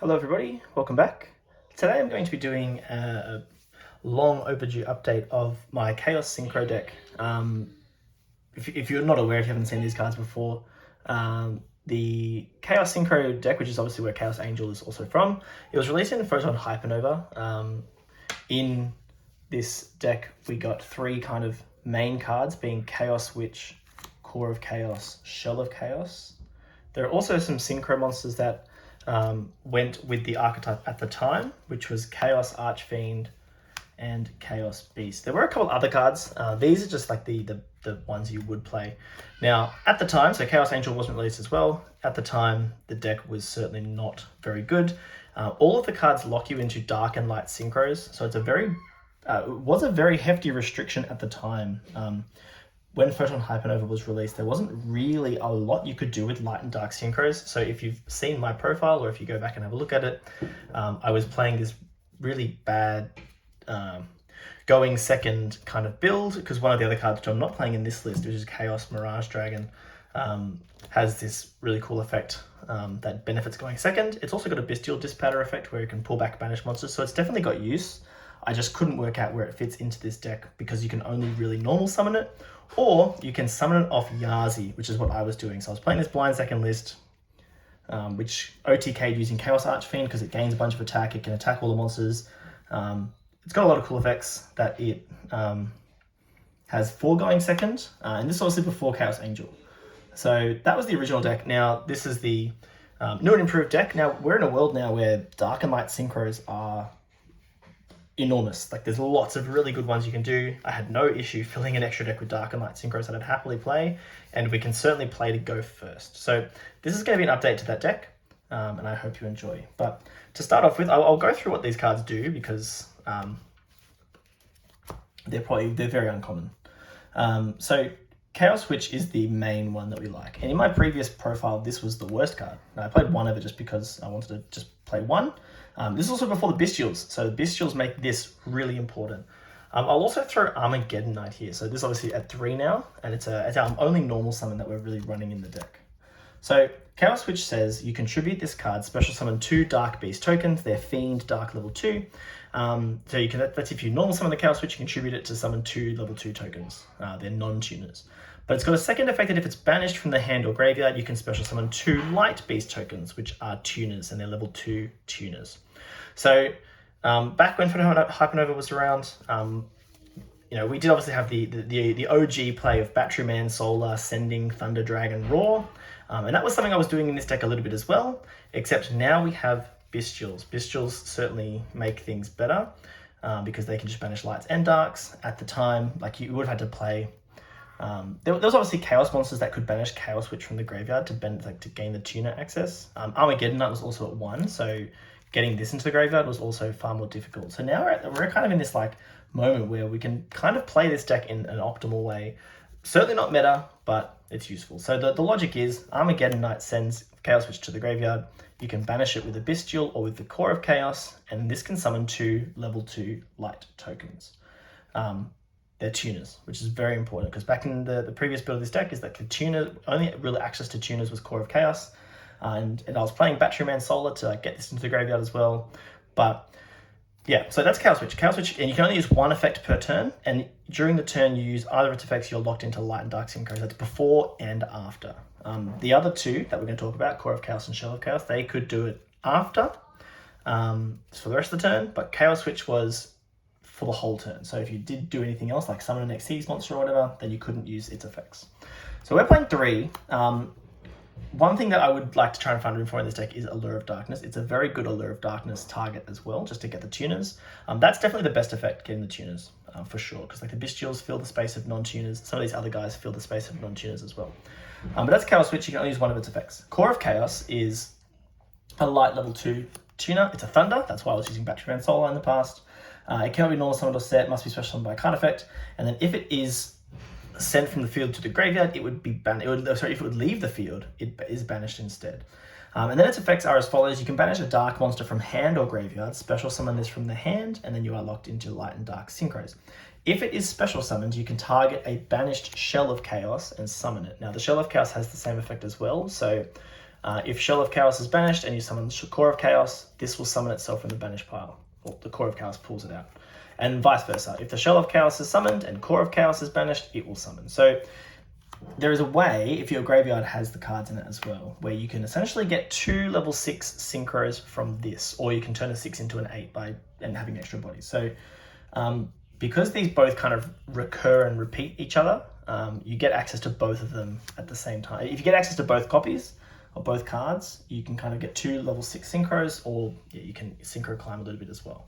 Hello everybody, welcome back. Today I'm going to be doing a long overdue update of my Chaos Synchro deck. If you're not aware, if you haven't seen these cards before, the Chaos Synchro deck, which is obviously where Chaos Angel is also from, it was released in Photon Hypernova. In this deck we got three kind of main cards, being Chaos Witch, Core of Chaos, Shell of Chaos. There are also some synchro monsters that went with the archetype at the time, which was Chaos Archfiend and Chaos Beast. There were a couple other cards. These are just like the ones you would play. Now, at the time, so Chaos Angel wasn't released as well. At the time, the deck was certainly not very good. All of the cards lock you into dark and light synchros, so it's it was a very hefty restriction at the time. When Photon Hypernova was released, there wasn't really a lot you could do with light and dark synchros. So if you've seen my profile, or if you go back and have a look at it, I was playing this really bad going second kind of build, because one of the other cards which I'm not playing in this list, which is Chaos Mirage Dragon, has this really cool effect that benefits going second. It's also got a Bystial Dispowder effect where you can pull back banished monsters, so it's definitely got use. I just couldn't work out where it fits into this deck because you can only really normal summon it, or you can summon it off Yazi, which is what I was doing. So I was playing this blind second list, which OTK'd using Chaos Archfiend because it gains a bunch of attack. It can attack all the monsters. It's got a lot of cool effects that it has for going second, and this is obviously before Chaos Angel. So that was the original deck. Now this is the new and improved deck. Now we're in a world now where dark and light synchros are enormous. Like, there's lots of really good ones you can do. I had no issue filling an extra deck with dark and light synchros that I'd happily play, and we can certainly play to go first. So this is going to be an update to that deck, and I hope you enjoy. But to start off with, I'll go through what these cards do because they're very uncommon. So Chaos Witch is the main one that we like, and in my previous profile this was the worst card. Now, I played one of it just because I wanted to just play one. This is also before the Bystials, so the Bystials make this really important. I'll also throw Armageddon Knight here. So this is obviously at 3 now, and it's our only normal summon that we're really running in the deck. So Chaos Witch says you contribute this card, special summon 2 Dark Beast tokens. They're Fiend Dark level 2. So you can, that's if you normal summon the Chaos Witch, you contribute it to summon 2 level 2 tokens. They're non-tuners. But it's got a second effect that if it's banished from the hand or graveyard, you can special summon 2 Light Beast tokens, which are tuners, and they're level 2 tuners. So back when Hypernova was around, we did obviously have the OG play of Batteryman, Solar, Sending, Thunder Dragon, Roar. And that was something I was doing in this deck a little bit as well, except now we have Bystials. Bystials certainly make things better because they can just banish lights and darks. At the time, like, you would have had to play... there was obviously Chaos monsters that could banish Chaos Witch from the graveyard to gain the tuner access. Armageddon Knight was also at 1, so getting this into the graveyard was also far more difficult. So now we're kind of in this moment where we can kind of play this deck in an optimal way. Certainly not meta, but it's useful. So the logic is Armageddon Knight sends Chaos Witch to the graveyard. You can banish it with a Bystial or with the Core of Chaos, and this can summon 2 level 2 light tokens. They're tuners, which is very important because back in the previous build of this deck is that the tuner, only real access to tuners was Core of Chaos. And I was playing Batteryman Solar to get this into the graveyard as well. But yeah, so that's Chaos Witch. Chaos Witch, and you can only use 1 effect per turn, and during the turn you use either of its effects, you're locked into light and dark synchros. That's before and after. The other 2 that we're going to talk about, Core of Chaos and Shell of Chaos, they could do it after for the rest of the turn, but Chaos Witch was for the whole turn. So if you did do anything else, like summon an Xyz monster or whatever, then you couldn't use its effects. So we're playing 3. One thing that I would like to try and find room for in this deck is Allure of Darkness. It's a very good Allure of Darkness target as well, just to get the tuners. That's definitely the best effect, getting the tuners, for sure, because like the Bystials fill the space of non-tuners. Some of these other guys fill the space of non-tuners as well. But that's Chaos Witch. You can only use 1 of its effects. Core of Chaos is a light level 2 tuner. It's a Thunder. That's why I was using Batteryman Solar in the past. It cannot be normal summoned or set. Must be special summoned by a card effect. And then if it is sent from the field to the graveyard, it would be banned. If it would leave the field, it is banished instead. And then its effects are as follows. You can banish a dark monster from hand or graveyard, special summon this from the hand, and then you are locked into light and dark synchros. If it is special summoned, you can target a banished Shell of Chaos and summon it. Now, the Shell of Chaos has the same effect as well, so If Shell of Chaos is banished and you summon Core of Chaos, this will summon itself in the banish pile. Well, the Core of Chaos pulls it out. And vice versa. If the Shell of Chaos is summoned and Core of Chaos is banished, it will summon. So there is a way, if your graveyard has the cards in it as well, where you can essentially get 2 level 6 synchros from this, or you can turn a 6 into an 8 and having extra bodies. So because these both kind of recur and repeat each other, you get access to both of them at the same time. If you get access to both copies of both cards, you can kind of get 2 level 6 synchros, or you can synchro climb a little bit as well.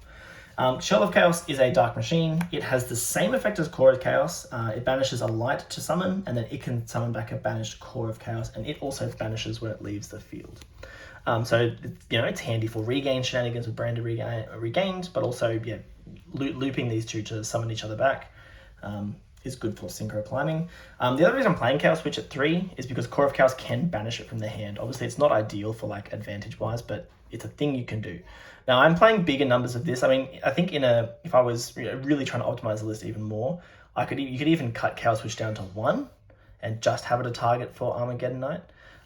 Shell of Chaos is a dark machine. It has the same effect as Core of Chaos. It banishes a light to summon, and then it can summon back a banished Core of Chaos, and it also banishes when it leaves the field. So it's handy for regain shenanigans with branded regained, but also looping these two to summon each other back is good for synchro climbing. The other reason I'm playing Chaos Switch at 3 is because Core of Chaos can banish it from the hand. Obviously, it's not ideal for like advantage wise, but it's a thing you can do. Now, I'm playing bigger numbers of this. I mean, I think if I was really trying to optimize the list even more, you could even cut Chaos Switch down to 1 and just have it a target for Armageddon Knight.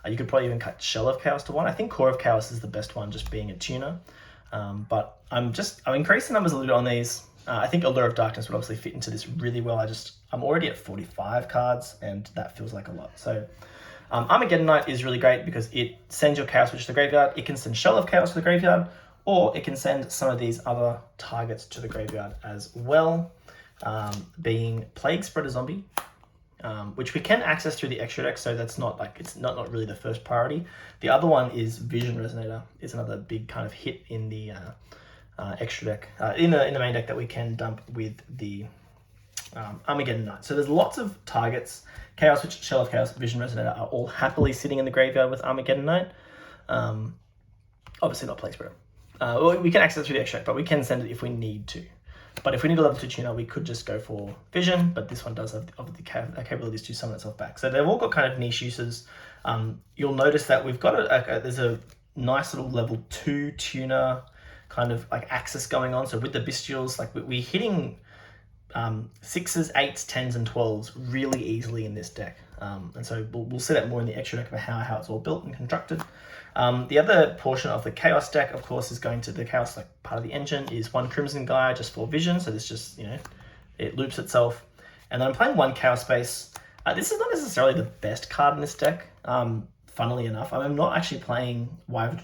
You could probably even cut Shell of Chaos to 1. I think Core of Chaos is the best one, just being a tuner. But I'm increasing the numbers a little bit on these. I think Allure of Darkness would obviously fit into this really well. I'm already at 45 cards, and that feels like a lot. So Armageddon Knight is really great because it sends your Chaos Switch to the graveyard. It can send Shell of Chaos to the graveyard, or it can send some of these other targets to the graveyard as well, being Plague Spreader Zombie, which we can access through the extra deck, so that's it's not really the first priority. The other one is Vision Resonator. It's another big kind of hit in the extra deck, in the main deck that we can dump with the Armageddon Knight. So there's lots of targets. Chaos Switch, Shell of Chaos, Vision Resonator are all happily sitting in the graveyard with Armageddon Knight. Obviously not Plague Spreader. We can access it through the extra deck, but we can send it if we need to. But if we need a level 2 tuner, we could just go for Vision, but this one does have the capabilities to summon itself back. So they've all got kind of niche uses. You'll notice that we've got there's a nice little level 2 tuner kind of like axis going on. So with the Bystials, like we're hitting 6s, 8s, 10s, and 12s really easily in this deck. And so we'll see that more in the extra deck about how it's all built and constructed. The other portion of the Chaos deck, of course, is going to the Chaos, like part of the engine, is 1 Crimson Gaia just for Vision. So this just, it loops itself. And then I'm playing 1 Chaos Space. This is not necessarily the best card in this deck, funnily enough. I'm not actually playing Wyvern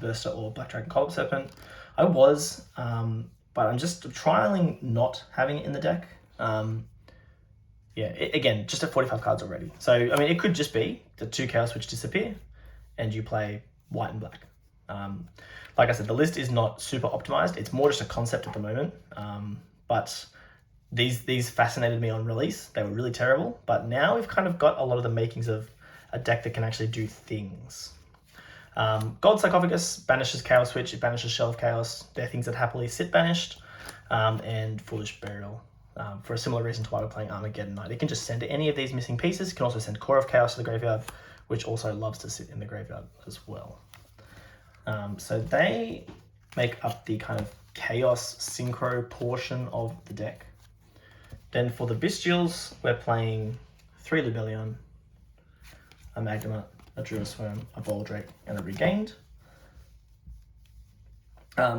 Burster or Black Dragon Collar Serpent. I was, but I'm just trialing not having it in the deck. Again, just at 45 cards already. So, I mean, it could just be the 2 Chaos which disappear and you play white and black. Like I said, the list is not super optimized. It's more just a concept at the moment. But these fascinated me on release. They were really terrible. But now we've kind of got a lot of the makings of a deck that can actually do things. Gold Sarcophagus banishes Chaos Switch. It banishes Shell of Chaos. They're things that happily sit banished. And Foolish Burial. For a similar reason to why we're playing Armageddon Knight. It can just send any of these missing pieces. It can also send Core of Chaos to the graveyard, which also loves to sit in the graveyard as well. So they make up the kind of Chaos Synchro portion of the deck. Then for the Bystials, we're playing 3 Lubellion, a Magnemite, a Druisworm, a Boldrake, and a Regained.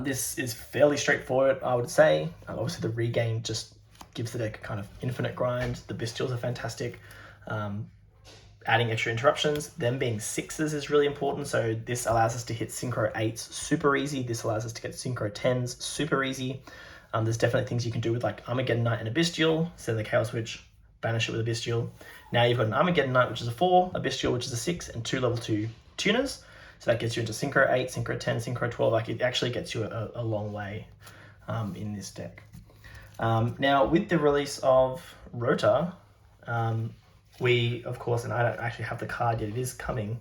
This is fairly straightforward, I would say. Obviously the Regained just gives the deck a kind of infinite grind. The Bystials are fantastic. Adding extra interruptions, them being 6s is really important. So this allows us to hit Synchro 8s super easy. This allows us to get Synchro 10s super easy. There's definitely things you can do with like Armageddon Knight and a Bystial. Send the Chaos Switch, banish it with a Bystial. Now you've got an Armageddon Knight, which is a 4, a Bystial, which is a 6, and 2 level 2 tuners. So that gets you into Synchro 8, Synchro 10, Synchro 12. Like it actually gets you a long way in this deck. Now with the release of Rota, we, of course, and I don't actually have the card yet, it is coming.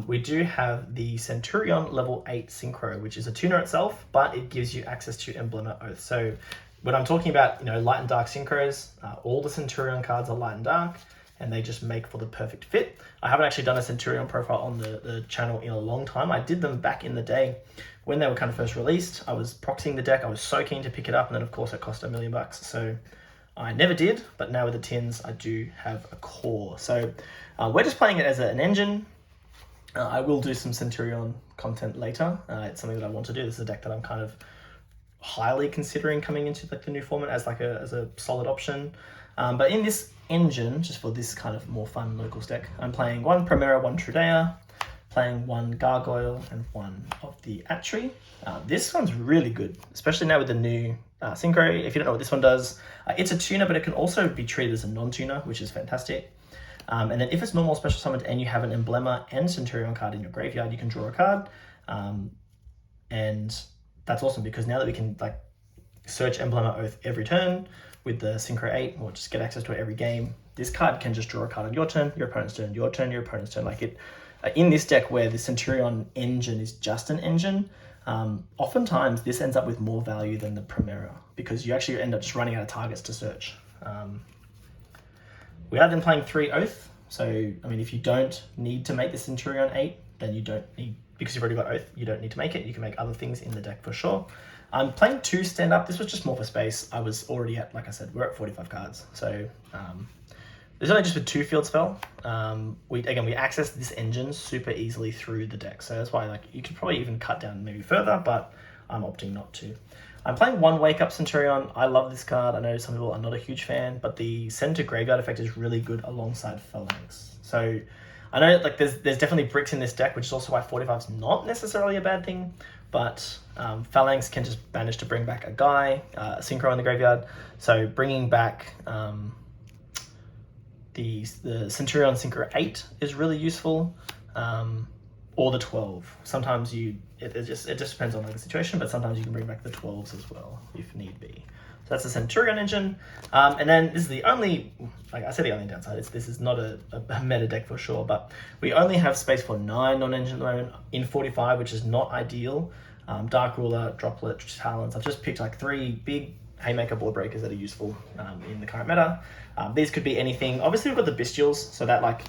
We do have the Centurion level 8 Synchro, which is a tuner itself, but it gives you access to Emblema Oath. So when I'm talking about, light and dark synchros, all the Centurion cards are light and dark, and they just make for the perfect fit. I haven't actually done a Centurion profile on the channel in a long time. I did them back in the day when they were kind of first released. I was proxying the deck. I was so keen to pick it up, and then of course it cost $1 million. So I never did, but now with the tins, I do have a core. So we're just playing it as an engine. I will do some Centurion content later. It's something that I want to do. This is a deck that I'm kind of highly considering coming into like the new format as like as a solid option. But in this engine, just for this kind of more fun locals deck, I'm playing one Primera, one Trudea, playing one Gargoyle and one of the Atri. This one's really good, especially now with the new Synchro. If you don't know what this one does, it's a tuner, but it can also be treated as a non-tuner, which is fantastic. And then if it's normal special summoned and you have an Emblema and Centurion card in your graveyard, you can draw a card. And that's awesome because now that we can like search Emblema Oath every turn with the Synchro 8, or just get access to it every game, this card can just draw a card on your turn, your opponent's turn, your turn, your opponent's turn. Like it, in this deck where the Centurion engine is just an engine, oftentimes this ends up with more value than the Primera because you actually end up just running out of targets to search. We are then playing 3 Oath. So, I mean, if you don't need to make the Centurion 8, then you don't need, because you've already got Oath, you don't need to make it. You can make other things in the deck for sure. I'm playing 2 Stand Up. This was just more for space. I was already at, like I said, we're at 45 cards. So, there's only just with 2 Field Spell. We access this engine super easily through the deck. So that's why like you could probably even cut down maybe further, but I'm opting not to. I'm playing 1 Wake Up Centurion. I love this card. I know some people are not a huge fan, but the send to graveyard effect is really good alongside Phalanx. So I know like there's definitely bricks in this deck, which is also why 45 is not necessarily a bad thing, but Phalanx can just manage to bring back a guy, Synchro in the graveyard. So bringing back the Centurion Synchro 8 is really useful, or the 12. Sometimes it just depends on like the situation, but sometimes you can bring back the 12s as well if need be. So that's the Centurion engine. And then this is the only, like I said, the only downside is this is not a meta deck for sure, but we only have space for 9 non-engine at the moment in 45, which is not ideal. Dark Ruler, Droplet, Talons. I've just picked like 3 big Haymaker board breakers that are useful in the current meta. These could be anything. Obviously, we've got the Bystials, so that like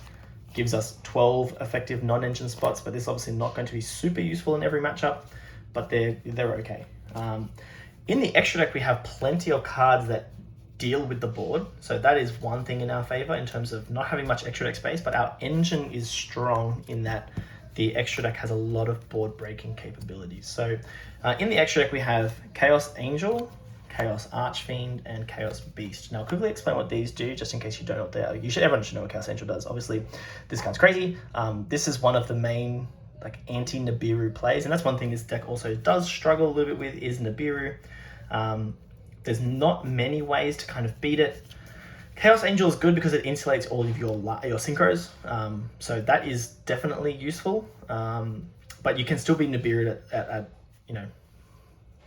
gives us 12 effective non-engine spots, but this is obviously not going to be super useful in every matchup, but they're okay. In the extra deck, we have plenty of cards that deal with the board, so that is one thing in our favor in terms of not having much extra deck space, but our engine is strong in that the extra deck has a lot of board breaking capabilities. So in the extra deck, we have Chaos Angel, Chaos Archfiend, and Chaos Beast. Now, I'll quickly explain what these do, just in case you don't know what they are. Everyone should know what Chaos Angel does. Obviously, this card's crazy. This is one of the main like anti-Nibiru plays, and that's one thing this deck also does struggle a little bit with is Nibiru. There's not many ways to kind of beat it. Chaos Angel is good because it insulates all of your synchros, so that is definitely useful. But you can still be Nibiru at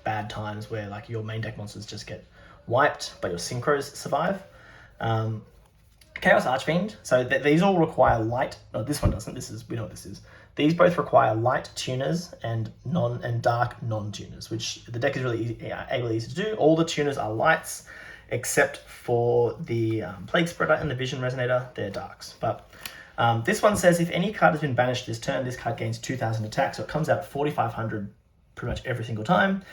bad times where like your main deck monsters just get wiped, but your synchros survive. Chaos Archfiend. So these all require light. No, this one doesn't. We know what this is. These both require light tuners and dark non-tuners, which the deck is really easy to do. All the tuners are lights, except for the Plague Spreader and the Vision Resonator. They're darks. But this one says if any card has been banished this turn, this card gains 2,000 attack. So it comes out at 4,500 pretty much every single time.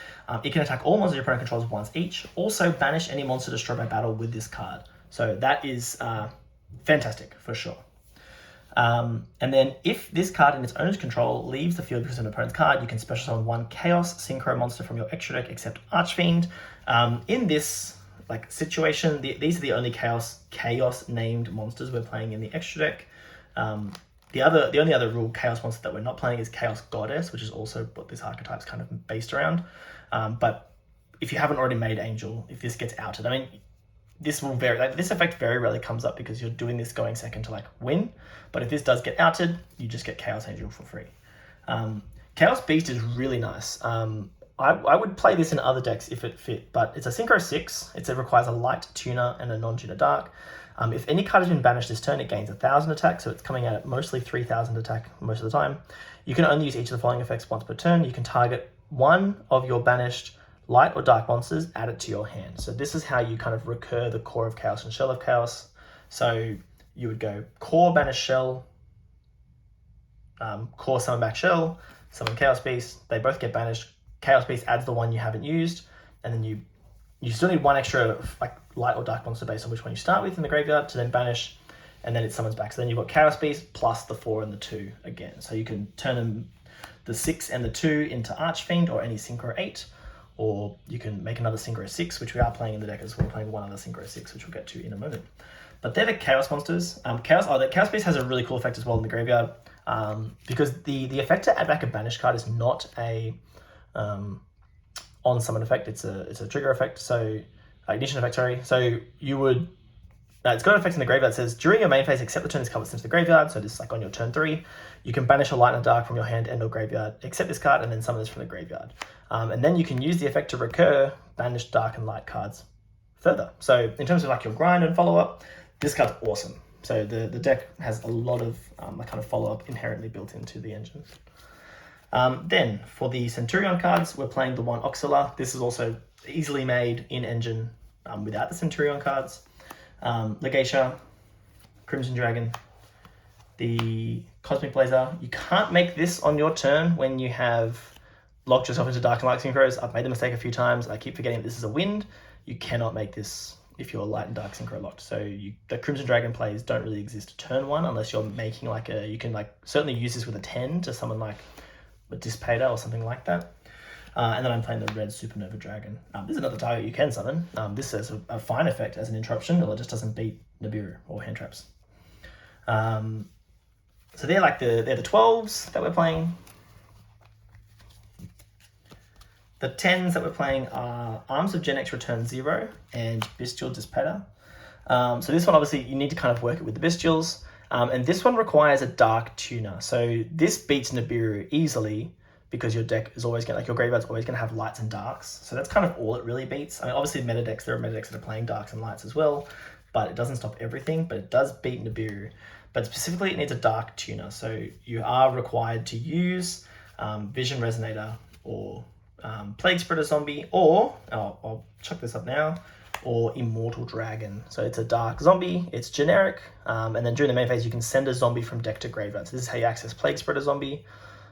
It can attack all monsters your opponent controls once each. Also banish any monster destroyed by battle with this card. So that is fantastic for sure. And then if this card in its owner's control leaves the field because of an opponent's card, you can special summon 1 Chaos Synchro monster from your extra deck except Archfiend. In this like situation, these are the only Chaos named monsters we're playing in the extra deck. The only other rule Chaos monster that we're not playing is Chaos Goddess, which is also what this archetype is kind of based around. But if you haven't already made Angel, if this gets outed, I mean, this will vary. Like, this effect very rarely comes up because you're doing this going second to like win. But if this does get outed, you just get Chaos Angel for free. Chaos Beast is really nice. I would play this in other decks if it fit, but it's a Synchro 6. It requires a light tuner and a non-tuner dark. If any card has been banished this turn, it gains 1,000 attack, so it's coming out at mostly 3,000 attack most of the time. You can only use each of the following effects once per turn. You can target one of your banished light or dark monsters, add it to your hand. So this is how you kind of recur the Core of Chaos and Shell of Chaos. So you would go Core, Banish Shell, Core, Summon back Shell, Summon Chaos Beast. They both get banished. Chaos Beast adds the one you haven't used, and then you still need one extra like light or dark monster based on which one you start with in the graveyard to then banish. and then it summons back. So then you've got Chaos Beast plus the 4 and the 2 again. So you can turn them, the 6 and the 2, into Archfiend or any Synchro 8, or you can make another Synchro 6, which we are playing in the deck as well. We're playing one other Synchro 6, which we'll get to in a moment. But they're the Chaos monsters. The Chaos Beast has a really cool effect as well in the graveyard, because the effect to add back a banished card is not a on summon effect. It's a trigger effect. So ignition effect. Sorry. So you would. It's got an effect in the graveyard that says, during your main phase, except the turn this card was sent to the graveyard, so this is like on your turn 3, you can banish a light and a dark from your hand and or graveyard, except this card, and then summon this from the graveyard. And then you can use the effect to recur banished dark and light cards further. So in terms of like your grind and follow-up, this card's awesome. So the deck has a lot of kind of follow-up inherently built into the engine. Then for the Centurion cards, we're playing the one Oxala. This is also easily made in engine without the Centurion cards. Legacia, Crimson Dragon, the Cosmic Blazer. You can't make this on your turn when you have locked yourself into Dark and Light Synchros. I've made the mistake a few times. I keep forgetting that this is a wind. You cannot make this if you're Light and Dark Synchro locked. So the Crimson Dragon plays don't really exist turn 1 unless you're making like you can like certainly use this with a 10 to summon like a Dissipator or something like that. And then I'm playing the red Supernova Dragon. This is another target you can summon. This has a fine effect as an interruption, or it just doesn't beat Nibiru or hand traps. So they're the 12s that we're playing. The 10s that we're playing are Arms of Gen X Return 0 and Bystial Dissipator. So this one, obviously, you need to kind of work it with the Bystials. And this one requires a Dark Tuner. So this beats Nibiru easily, because your deck is always your graveyard's always going to have lights and darks. So that's kind of all it really beats. I mean, obviously meta decks, there are meta decks that are playing darks and lights as well, but it doesn't stop everything, but it does beat Nibiru. But specifically it needs a dark tuner. So you are required to use Vision Resonator or Plague Spreader Zombie, or, I'll chuck this up now, or Immortal Dragon. So it's a dark zombie, it's generic, and then during the main phase you can send a zombie from deck to graveyard. So this is how you access Plague Spreader Zombie.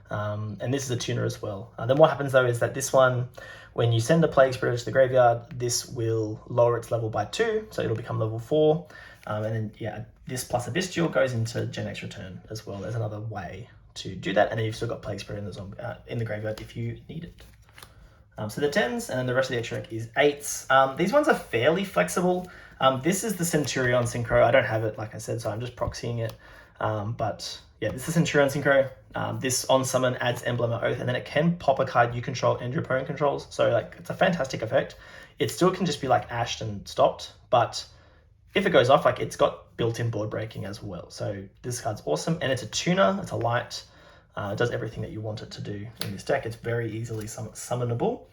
And this is a tuner as well. Then what happens though is that this one, when you send a Plague Spreader to the graveyard, this will lower its level by 2, so it'll become level 4. And then this plus a Bystial goes into Gen X Return as well. There's another way to do that, and then you've still got Plague Spreader in the graveyard if you need it. So the 10s, and then the rest of the extra deck is 8s. These ones are fairly flexible. This is the Centurion Synchro. I don't have it, like I said, so I'm just proxying it. But yeah, this is Centurion Synchro. This on summon adds Emblem of Oath, and then it can pop a card you control and your opponent controls. So it's a fantastic effect. It still can just be ashed and stopped, but if it goes off, it's got built-in board breaking as well. So this card's awesome, and it's a tuner. It's a light. It does everything that you want it to do in this deck. It's very easily summonable.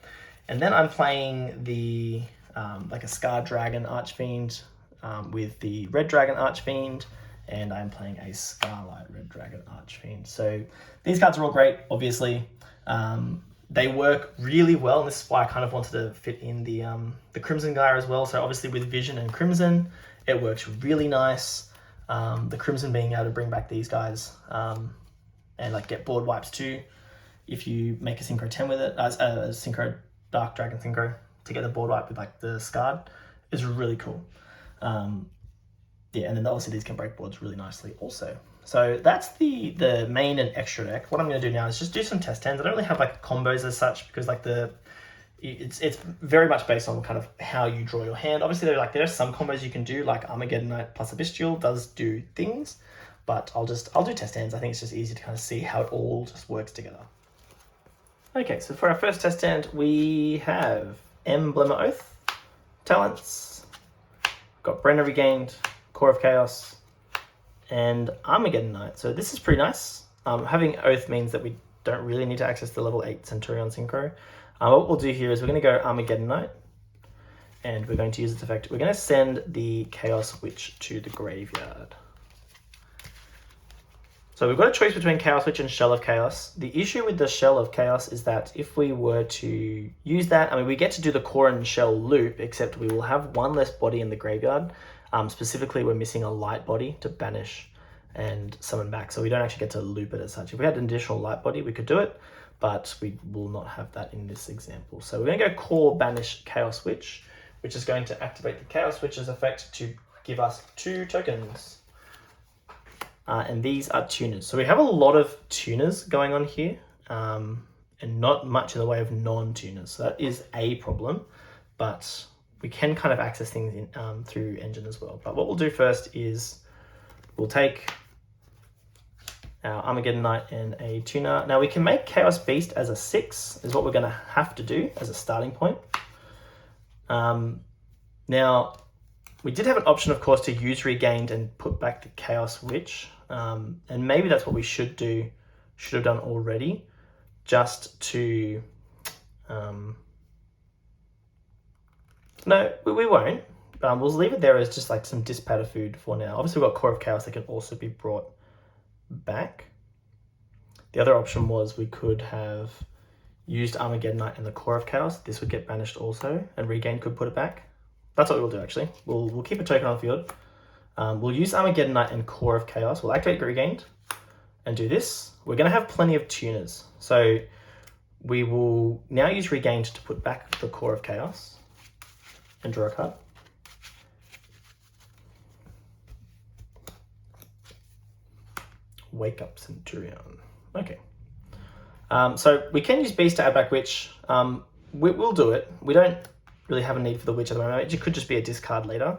And then I'm playing the a Scar Dragon Archfiend with the Red Dragon Archfiend, and I'm playing a Scarlight Red Dragon Archfiend. So these cards are all great, obviously. They work really well, and this is why I kind of wanted to fit in the Crimson guy as well. So obviously with Vision and Crimson, it works really nice. The Crimson being able to bring back these guys and get board wipes too. If you make a Synchro 10 with it, as a Synchro Dark Dragon Synchro to get the board wipe with the Scarred is really cool. And then obviously these can break boards really nicely also. So that's the main and extra deck. What I'm going to do now is just do some test hands. I don't really have combos as such, because it's very much based on kind of how you draw your hand. Obviously there are some combos you can do, like Armageddon Knight plus a Bystial does do things, but I'll do test hands. I think it's just easy to kind of see how it all just works together. Okay, so for our first test hand, we have Emblem of Oath, Talents, got Brenna Regained, Core of Chaos, and Armageddon Knight. So this is pretty nice. Having Oath means that we don't really need to access the level 8 Centurion Synchro. What we'll do here is we're going to go Armageddon Knight, and we're going to use its effect. We're going to send the Chaos Witch to the graveyard. So we've got a choice between Chaos Witch and Shell of Chaos. The issue with the Shell of Chaos is that if we were to use that, we get to do the Core and Shell loop, except we will have one less body in the graveyard. Specifically, we're missing a light body to banish and summon back, so we don't actually get to loop it as such. If we had an additional light body, we could do it, but we will not have that in this example. So we're going to go Core Banish Chaos Witch, which is going to activate the Chaos Witch's effect to give us 2 tokens. and these are tuners. So we have a lot of tuners going on here, and not much in the way of non-tuners. So that is a problem, but we can kind of access things in, through engine as well. But what we'll do first is we'll take our Armageddon Knight and a tuner. Now we can make Chaos Beast as a 6, is what we're going to have to do as a starting point. Now, we did have an option, of course, to use Regained and put back the Chaos Witch. And maybe that's what we should have done already, just to... no, we won't. We'll leave it there as just like some Dissipator food for now. Obviously, we've got Core of Chaos that can also be brought back. The other option was we could have used Armageddon Knight and the Core of Chaos. This would get banished also, and Regain could put it back. That's what we'll do, actually. We'll keep a token on the field. We'll use Armageddon Knight and Core of Chaos. We'll activate Regained and do this. We're going to have plenty of tuners. So we will now use Regained to put back the Core of Chaos and draw a card. Wake up, Centurion. Okay. So we can use Beast to add back Witch. We'll do it. We don't really have a need for the Witch at the moment. It could just be a discard later.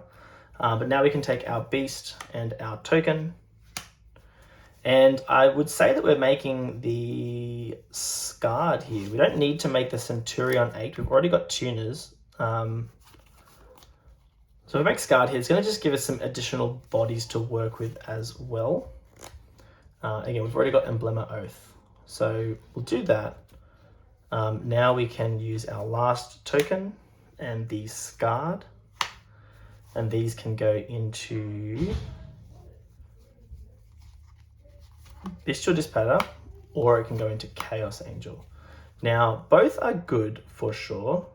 But now we can take our Beast and our token. And I would say that we're making the Scarred here. We don't need to make the Centurion 8. We've already got tuners. So if we make Scarred here, it's going to just give us some additional bodies to work with as well. Again, we've already got Emblema Oath. So we'll do that. Now we can use our last token and the Scarred. And these can go into Bystial Dissipator, or it can go into Chaos Angel. Now, both are good for sure.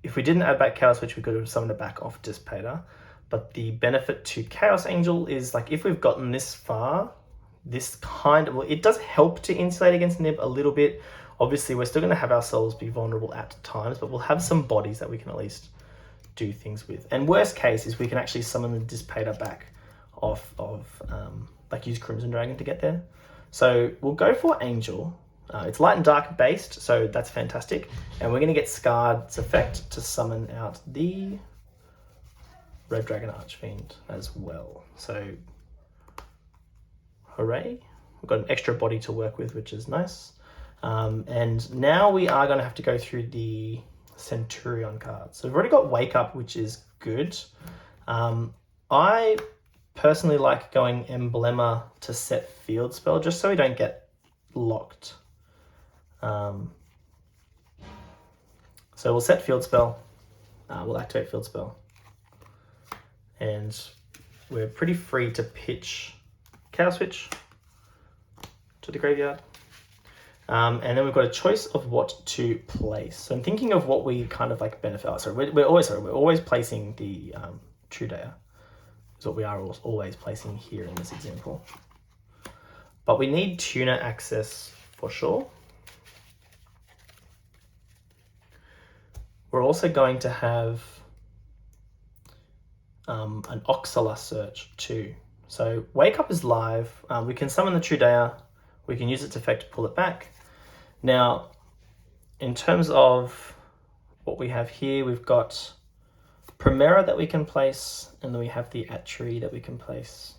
If we didn't add back Chaos Witch, we could have summoned it back off Dissipator. But the benefit to Chaos Angel is, like, if we've gotten this far, this kind of, well, it does help to insulate against Nib a little bit. Obviously, we're still going to have ourselves be vulnerable at times, but we'll have some bodies that we can at least do things with. And worst case is we can actually summon the Dissipator back off of, like, use Crimson Dragon to get there. So we'll go for Angel. It's light and dark based, so that's fantastic. And we're going to get Scarred's effect to summon out the Red Dragon Archfiend as well. So, hooray. We've got an extra body to work with, which is nice. And now we are going to have to go through the Centurion cards. So we've already got Wake Up, which is good. I personally like going Emblema to set Field Spell, just so we don't get locked. So we'll set Field Spell. We'll activate Field Spell. And we're pretty free to pitch Chaos Witch to the graveyard. And then we've got a choice of what to place. So I'm thinking of what we kind of like benefit. Oh, sorry, we're always placing the True Daya. Is what we are always placing here in this example. But we need tuner access for sure. We're also going to have an Oxala search too. So Wake Up is live. We can summon the True Daya. We can use its effect to pull it back. Now, in terms of what we have here, we've got Primera that we can place, and then we have the Atri that we can place.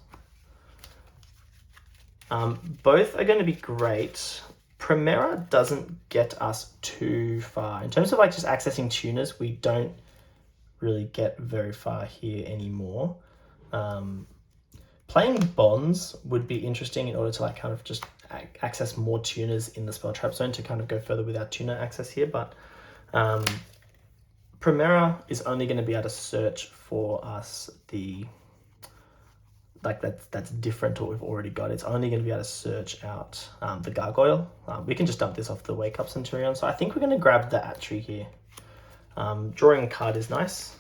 Both are going to be great. Primera doesn't get us too far. In terms of like just accessing tuners, we don't really get very far here anymore. Playing Bonds would be interesting in order to like kind of just access more tuners in the Spell Trap Zone to kind of go further with our tuner access here, but Primera is only going to be able to search for us the, like that's different to what we've already got. It's only going to be able to search out the Gargoyle. We can just dump this off the Wake Up Centurion, so I think we're going to grab the Atri here. Drawing a card is nice.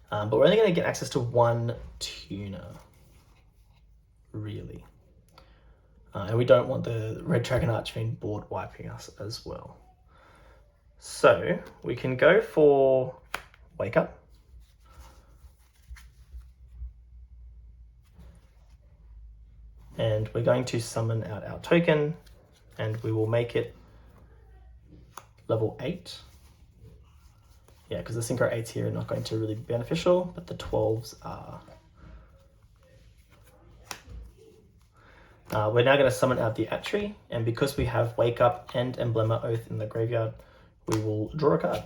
But we're only going to get access to one tuner, really. And we don't want the Red Dragon Archfiend board wiping us as well. So we can go for Wake Up. And we're going to summon out our token, and we will make it level 8. Yeah, because the Synchro 8s here are not going to really be beneficial, but the 12s are. We're now going to summon out the Atri, and because we have Wake Up and Emblema Oath in the graveyard, we will draw a card.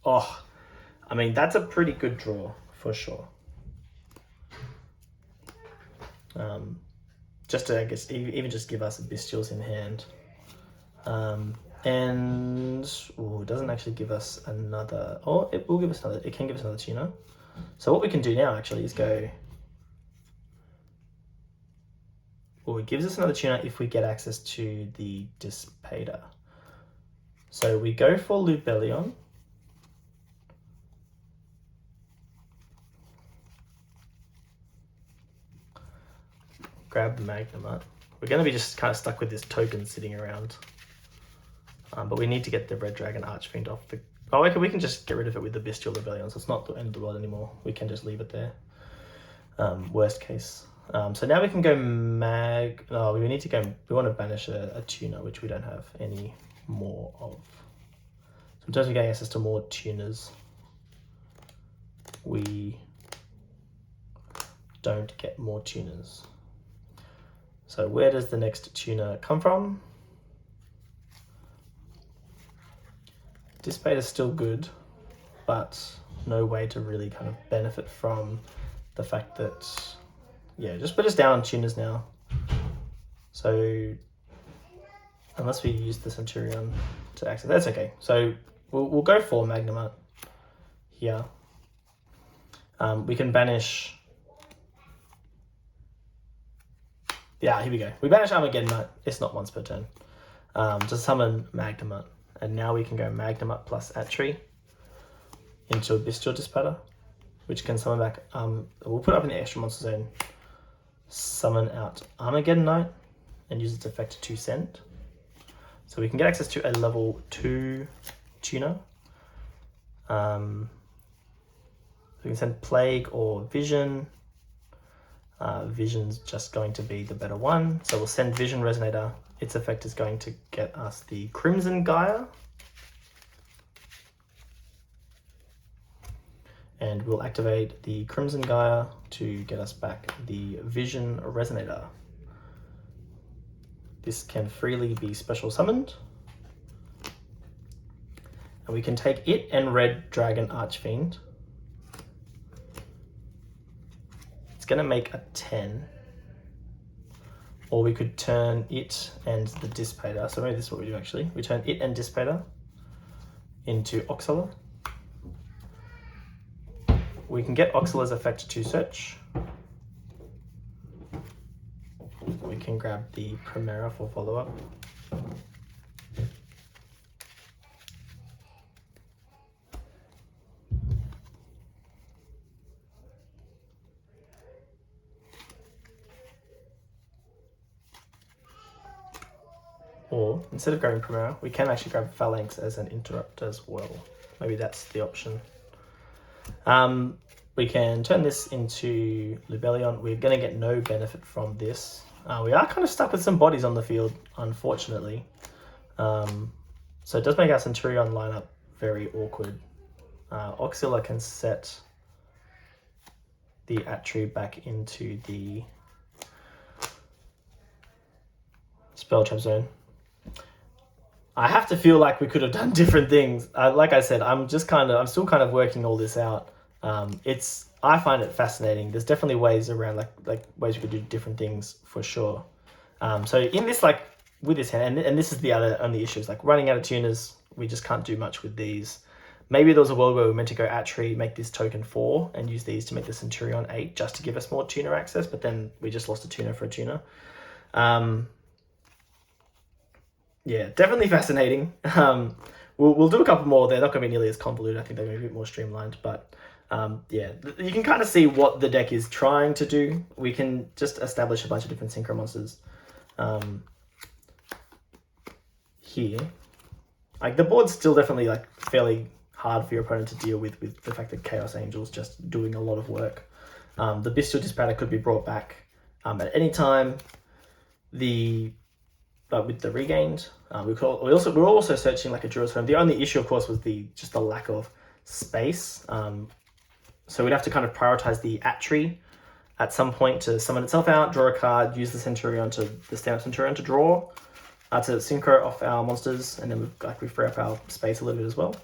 Oh, I mean, that's a pretty good draw for sure. Just to, I guess, even just give us Bystials in hand. And it doesn't actually give us another, oh, it will give us another, it can give us another tuner. So what we can do now actually is go, well, it gives us another tuner if we get access to the Dissipator. So we go for Lubellion. Grab Magnemite. We're going to be just kind of stuck with this token sitting around. But we need to get the Red Dragon Archfiend off the... Oh, okay, we can just get rid of it with the Bystial Rebellion, so it's not the end of the world anymore. We can just leave it there. Worst case. So now we can go Oh, we need to go... We want to banish a tuner, which we don't have any more of. So in terms of getting access to more tuners, we don't get more tuners. So where does the next tuner come from? Dissipator is still good, but no way to really kind of benefit from the fact that, yeah, just put us down on tuners now. So unless we use the Centurion to access, that's okay. So we'll go for Magnemite here. We can banish. Yeah, here we go. We banish Armageddonite. It's not once per turn. Just summon Magnemite. And now we can go Magnemite plus Atri into a Bystial Dissipator, which can summon back. We'll put it up in the extra monster zone. Summon out Armageddonite and use its effect to 2 send. So we can get access to a level 2 tuner. We can send Plague or Vision. Vision's just going to be the better one. So we'll send Vision Resonator. Its effect is going to get us the Crimson Gaia. And we'll activate the Crimson Gaia to get us back the Vision Resonator. This can freely be special summoned. And we can take it and Red Dragon Archfiend. It's going to make a 10. Or we could turn it and the Dissipator. So maybe this is what we do actually. We turn it and Dissipator into Oxala. We can get Oxala's effect to search. We can grab the Primera for follow-up. Or instead of grabbing Primera, we can actually grab Phalanx as an interrupt as well. Maybe that's the option. We can turn this into Lubellion. We're going to get no benefit from this. We are kind of stuck with some bodies on the field, unfortunately. So it does make our Centurion lineup very awkward. Oxala can set the Atri back into the Spell Trap Zone. I have to feel like we could have done different things. Like I said, I'm still kind of working all this out. I find it fascinating. There's definitely ways around, like ways we could do different things for sure. So in this, like with this hand, and this is the only issue is like running out of tuners. We just can't do much with these. Maybe there was a world where we were meant to go Atri, make this token 4, and use these to make the Centurion 8, just to give us more tuner access. But then we just lost a tuner for a tuner. Yeah, definitely fascinating. We'll do a couple more. They're not going to be nearly as convoluted. I think they're going to be a bit more streamlined. But yeah, you can kind of see what the deck is trying to do. We can just establish a bunch of different synchro monsters here. Like the board's still definitely like fairly hard for your opponent to deal with the fact that Chaos Angel's just doing a lot of work. The Bystial Dispatcher could be brought back at any time. With the regained, we're also searching like a Druid's Home. The only issue, of course, was just the lack of space. So we'd have to kind of prioritize the Atri at some point to summon itself out, draw a card, use the Centurion the stand-up Centurion to draw, to synchro off our monsters, and then we free up our space a little bit as well.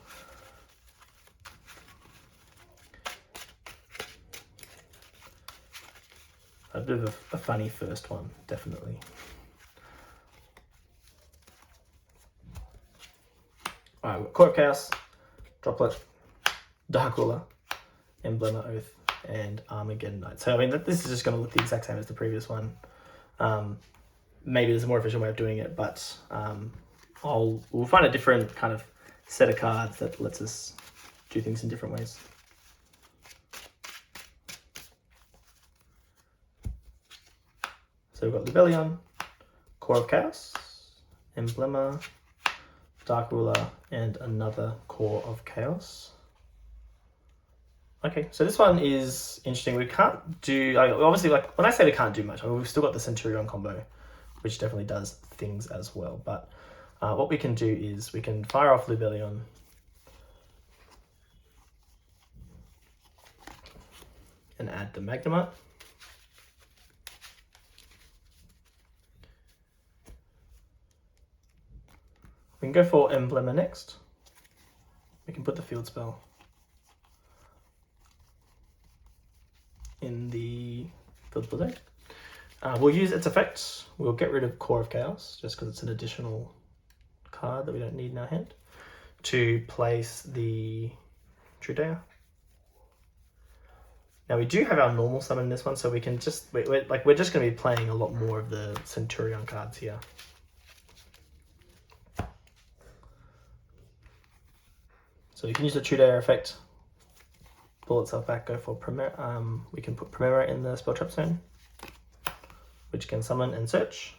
A bit of a funny first one, definitely. Alright, we've got Core of Chaos, Droplet, Dark Ruler, Emblema Oath, and Armageddon Knight. So I mean, this is just going to look the exact same as the previous one. Maybe there's a more efficient way of doing it, but we'll find a different kind of set of cards that lets us do things in different ways. So we've got Libellion, Core of Chaos, Emblema, Dark Ruler, and another Core of Chaos. Okay, so this one is interesting. We can't do, obviously, like when I say we can't do much, I mean, we've still got the Centurion combo, which definitely does things as well. But what we can do is we can fire off Libellion, and add the Magnemite. We can go for Emblema next. We can put the field spell in the field spell deck. We'll use its effect. We'll get rid of Core of Chaos, just because it's an additional card that we don't need in our hand, to place the Trudea. Now we do have our normal summon in this one, so we can just, we're just going to be playing a lot more of the Centurion cards here. So you can use the Trudea effect, pull itself back, go for Primera. We can put Primera in the spell trap zone, which can summon and search.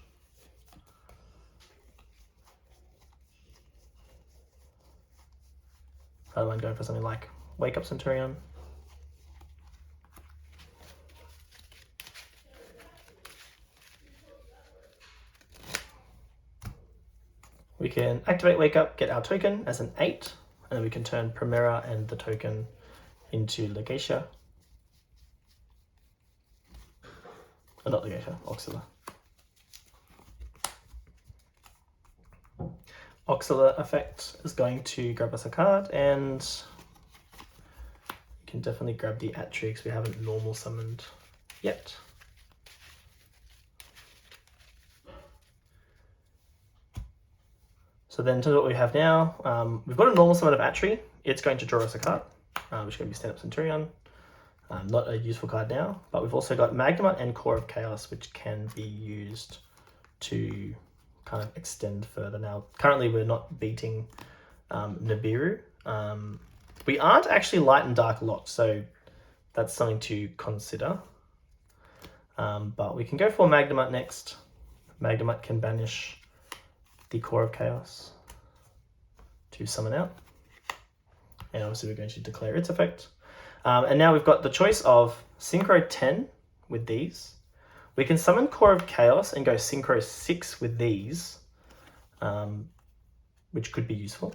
I don't mind going for something like Wake Up Centurion. We can activate Wake Up, get our token as an 8, and then we can turn Primera and the token into Legacia. Oh, not Legacia, Oxala. Oxala effect is going to grab us a card, and you can definitely grab the Atri because we haven't normal summoned yet. So then to what we have now, we've got a normal summon of Atri. It's going to draw us a card, which is going to be stand-up Centurion. Not a useful card now, but we've also got Magnemite and Core of Chaos, which can be used to kind of extend further. Now, currently we're not beating Nibiru. We aren't actually light and dark locked, so that's something to consider. But we can go for Magnemite next. Magnemite can banish the Core of Chaos to summon out. And obviously we're going to declare its effect. And now we've got the choice of Synchro 10 with these. We can summon Core of Chaos and go Synchro 6 with these, which could be useful.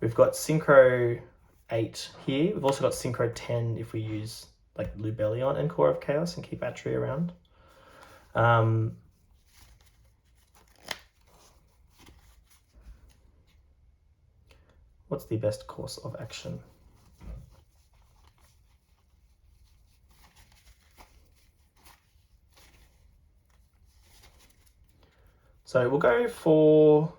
We've got Synchro 8 here. We've also got Synchro 10 if we use like Libellion and Core of Chaos and keep Atri around. What's the best course of action? So we'll go for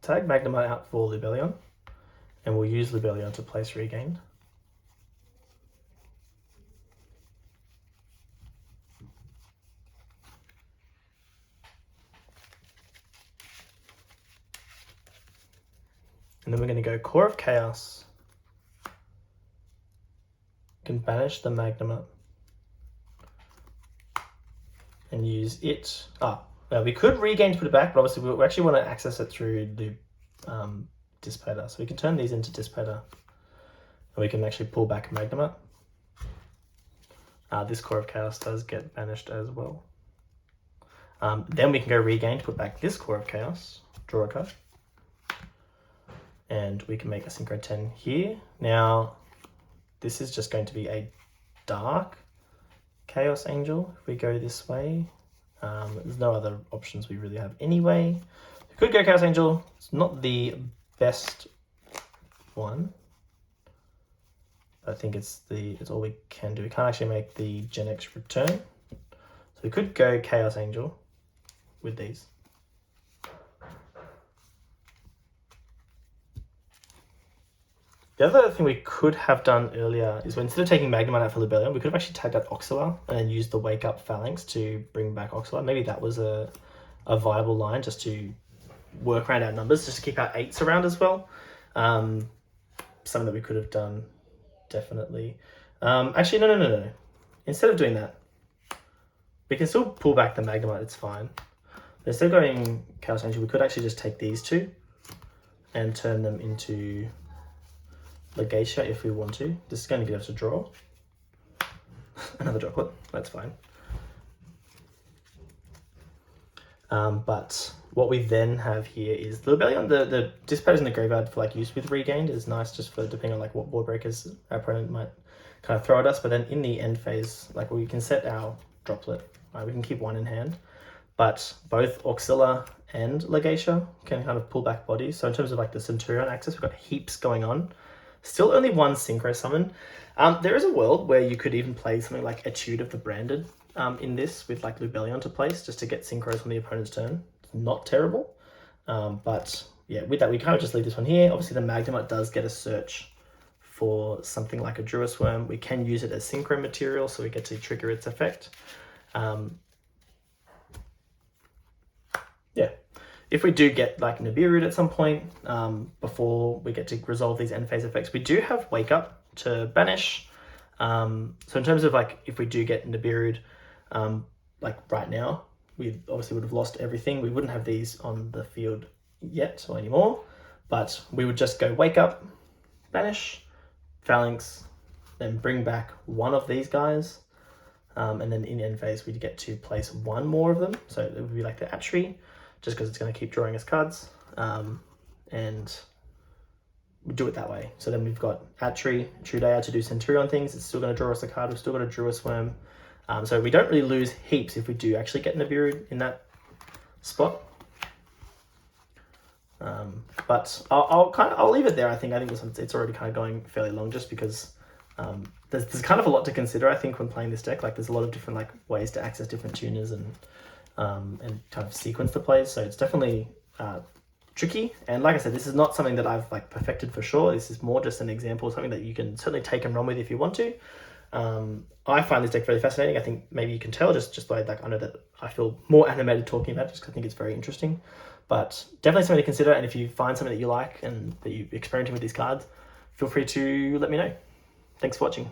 tag Magnemite out for Libellion, and we'll use Libellion to place Regained. And then we're going to go Core of Chaos. Can banish the Magnemite and use it. We could regain to put it back, but obviously we actually want to access it through the Dissipator. So we can turn these into Dissipator, and we can actually pull back Magnemite. This Core of Chaos does get banished as well. Then we can go regain to put back this Core of Chaos, draw a card. And we can make a Synchro 10 here. Now, this is just going to be a dark Chaos Angel if we go this way. There's no other options we really have anyway. We could go Chaos Angel. It's not the best one. I think it's all we can do. We can't actually make the Gen X return. So we could go Chaos Angel with these. The other thing we could have done earlier is when instead of taking Magnemite out for Libellion, we could have actually tagged out Oxala and then used the Wake Up Phalanx to bring back Oxala. Maybe that was a viable line just to work around our numbers, just to keep our 8s around as well. Something that we could have done, definitely. Actually, no. Instead of doing that, we can still pull back the Magnemite, it's fine. But instead of going Chaos Angel, we could actually just take these two and turn them into Legacia if we want to. This is going to get us a draw. Another droplet, that's fine. But what we then have here is the Libellion. The Dissipator's in the graveyard for like use with regained is nice just for depending on like what board breakers our opponent might kind of throw at us. But then in the end phase, like we can set our droplet. We can keep one in hand, but both Oxala and Legacia can kind of pull back bodies. So in terms of like the Centurion access, we've got heaps going on. Still only one Synchro Summon. There is a world where you could even play something like Etude of the Branded in this with like Libellion to place just to get Synchros on the opponent's turn. It's not terrible. But yeah, with that, we kind of just leave this one here. Obviously, the Magnemite does get a search for something like a Druisworm. We can use it as Synchro material, so we get to trigger its effect. Yeah. If we do get like Nibiru at some point, before we get to resolve these end phase effects, we do have Wake Up to banish. So in terms of like, if we do get Nibiru, like right now, we obviously would have lost everything. We wouldn't have these on the field yet or anymore, but we would just go Wake Up, banish, Phalanx, then bring back one of these guys. And then in end phase, we get to place one more of them. So it would be like the Atri, just because it's going to keep drawing us cards, and we do it that way. So then we've got Atri, Trudea to do Centurion things. It's still going to draw us a card. We've still got a Druisworm. So we don't really lose heaps if we do actually get Nibiru in that spot. But I'll leave it there. I think it's already kind of going fairly long, just because there's kind of a lot to consider. I think when playing this deck, like there's a lot of different like ways to access different tuners and kind of sequence the plays. So it's definitely tricky. And like I said, this is not something that I've like perfected for sure. This is more just an example of something that you can certainly take and run with if you want to. I find this deck very fascinating. I think maybe you can tell just by like, I know that I feel more animated talking about it just because I think it's very interesting. But definitely something to consider. And if you find something that you like and that you're experimenting with these cards, feel free to let me know. Thanks for watching.